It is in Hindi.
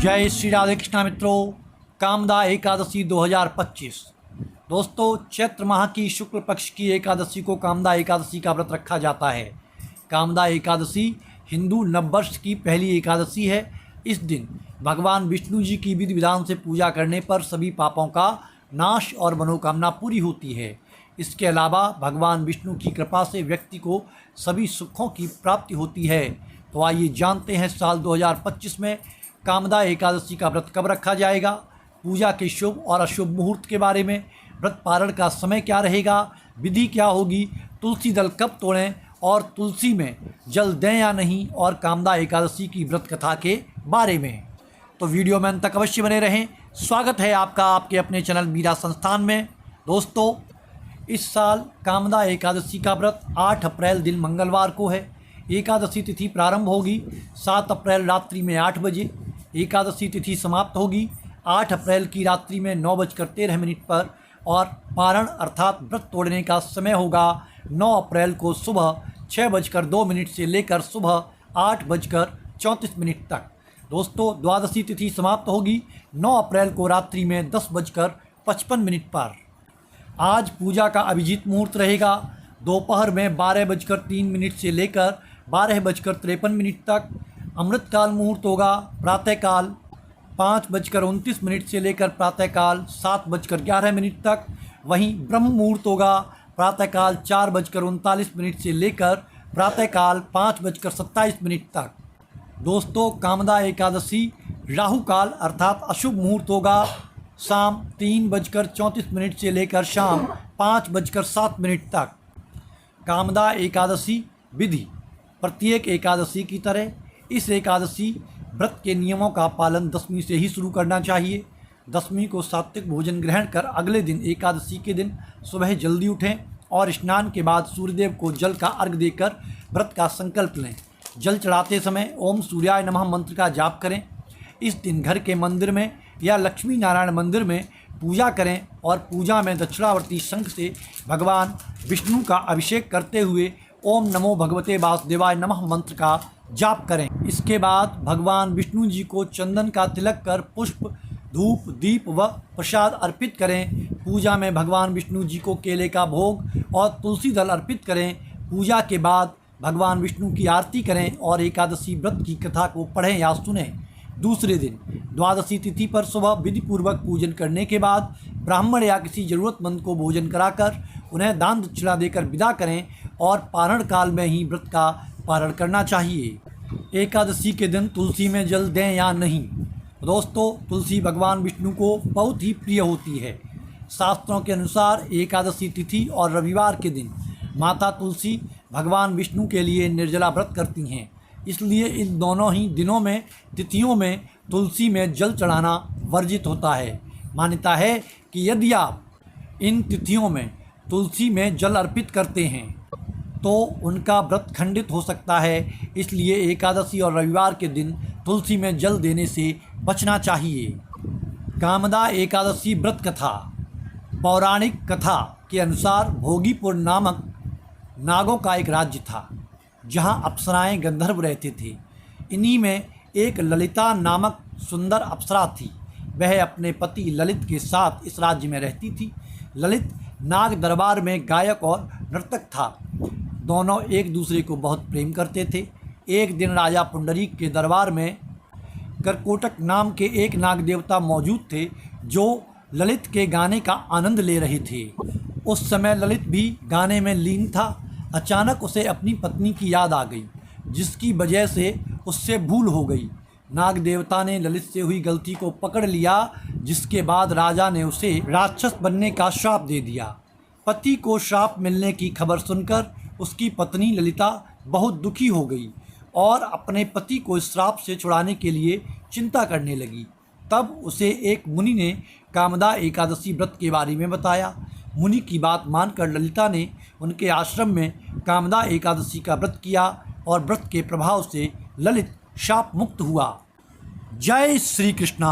जय श्री राधे कृष्णा मित्रों। कामदा एकादशी 2025। दोस्तों, चैत्र माह की शुक्ल पक्ष की एकादशी को कामदा एकादशी का व्रत रखा जाता है। कामदा एकादशी हिंदू नववर्ष की पहली एकादशी है। इस दिन भगवान विष्णु जी की विधि विधान से पूजा करने पर सभी पापों का नाश और मनोकामना पूरी होती है। इसके अलावा भगवान विष्णु की कृपा से व्यक्ति को सभी सुखों की प्राप्ति होती है। तो आइए जानते हैं साल 2025 में कामदा एकादशी का व्रत कब रखा जाएगा, पूजा के शुभ और अशुभ मुहूर्त के बारे में, व्रत पारण का समय क्या रहेगा, विधि क्या होगी, तुलसी दल कब तोड़ें और तुलसी में जल दें या नहीं, और कामदा एकादशी की व्रत कथा के बारे में। तो वीडियो में अंत तक अवश्य बने रहें। स्वागत है आपका आपके अपने चैनल मीरा संस्थान में। दोस्तों, इस साल कामदा एकादशी का व्रत 8 अप्रैल दिन मंगलवार को है। एकादशी तिथि प्रारंभ होगी 7 अप्रैल रात्रि में 8 बजे। एकादशी तिथि समाप्त होगी 8 अप्रैल की रात्रि में 9:13 पर और पारण अर्थात व्रत तोड़ने का समय होगा 9 अप्रैल को सुबह 6:02 से लेकर सुबह 8:34 तक। दोस्तों, द्वादशी तिथि समाप्त होगी 9 अप्रैल को रात्रि में 10:55 पर। आज पूजा का अभिजीत मुहूर्त रहेगा दोपहर में 12:03 से लेकर 12:53 तक। अमृतकाल मुहूर्त होगा प्रातःकाल 5:29 से लेकर प्रातःकाल 7:11 तक। वहीं ब्रह्म मुहूर्त होगा प्रातःकाल 4:39 से लेकर प्रातःकाल 5:27 तक। दोस्तों, कामदा एकादशी राहु काल अर्थात अशुभ मुहूर्त होगा शाम 3:34 से लेकर शाम 5:07 तक। कामदा एकादशी विधि प्रत्येक एकादशी की तरह इस एकादशी व्रत के नियमों का पालन दशमी से ही शुरू करना चाहिए। दशमी को सात्विक भोजन ग्रहण कर अगले दिन एकादशी के दिन सुबह जल्दी उठें और स्नान के बाद सूर्यदेव को जल का अर्घ्य देकर व्रत का संकल्प लें। जल चढ़ाते समय ओम सूर्याय नमः मंत्र का जाप करें। इस दिन घर के मंदिर में या लक्ष्मी नारायण मंदिर में पूजा करें और पूजा में दक्षिणावर्ती शंख से भगवान विष्णु का अभिषेक करते हुए ओम नमो भगवते वासुदेवाय नमः मंत्र का जाप करें। इसके बाद भगवान विष्णु जी को चंदन का तिलक कर पुष्प, धूप, दीप व प्रसाद अर्पित करें। पूजा में भगवान विष्णु जी को केले का भोग और तुलसी दल अर्पित करें। पूजा के बाद भगवान विष्णु की आरती करें और एकादशी व्रत की कथा को पढ़ें या सुनें। दूसरे दिन द्वादशी तिथि पर सुबह विधिपूर्वक पूजन करने के बाद ब्राह्मण या किसी ज़रूरतमंद को भोजन कराकर उन्हें दान दक्षिणा देकर विदा करें और पारण काल में ही व्रत का पारण करना चाहिए। एकादशी के दिन तुलसी में जल दें या नहीं। दोस्तों, तुलसी भगवान विष्णु को बहुत ही प्रिय होती है। शास्त्रों के अनुसार एकादशी तिथि और रविवार के दिन माता तुलसी भगवान विष्णु के लिए निर्जला व्रत करती हैं। इसलिए इन दोनों ही दिनों में तिथियों में तुलसी में जल चढ़ाना वर्जित होता है। मान्यता है कि यदि आप इन तिथियों में तुलसी में जल अर्पित करते हैं तो उनका व्रत खंडित हो सकता है। इसलिए एकादशी और रविवार के दिन तुलसी में जल देने से बचना चाहिए। कामदा एकादशी व्रत कथा। पौराणिक कथा के अनुसार भोगीपुर नामक नागों का एक राज्य था जहां अप्सराएं गंधर्व रहते थे। इन्हीं में एक ललिता नामक सुंदर अप्सरा थी। वह अपने पति ललित के साथ इस राज्य में रहती थी। ललित नाग दरबार में गायक और नर्तक था। दोनों एक दूसरे को बहुत प्रेम करते थे। एक दिन राजा पुंडरीक के दरबार में करकोटक नाम के एक नाग देवता मौजूद थे जो ललित के गाने का आनंद ले रहे थे। उस समय ललित भी गाने में लीन था। अचानक उसे अपनी पत्नी की याद आ गई, जिसकी वजह से उससे भूल हो गई। नाग देवता ने ललित से हुई गलती को पकड़ लिया, जिसके बाद राजा ने उसे राक्षस बनने का श्राप दे दिया। पति को श्राप मिलने की खबर सुनकर उसकी पत्नी ललिता बहुत दुखी हो गई और अपने पति को इस श्राप से छुड़ाने के लिए चिंता करने लगी। तब उसे एक मुनि ने कामदा एकादशी व्रत के बारे में बताया। मुनि की बात मानकर ललिता ने उनके आश्रम में कामदा एकादशी का व्रत किया और व्रत के प्रभाव से ललित शाप मुक्त हुआ। जय श्री कृष्णा।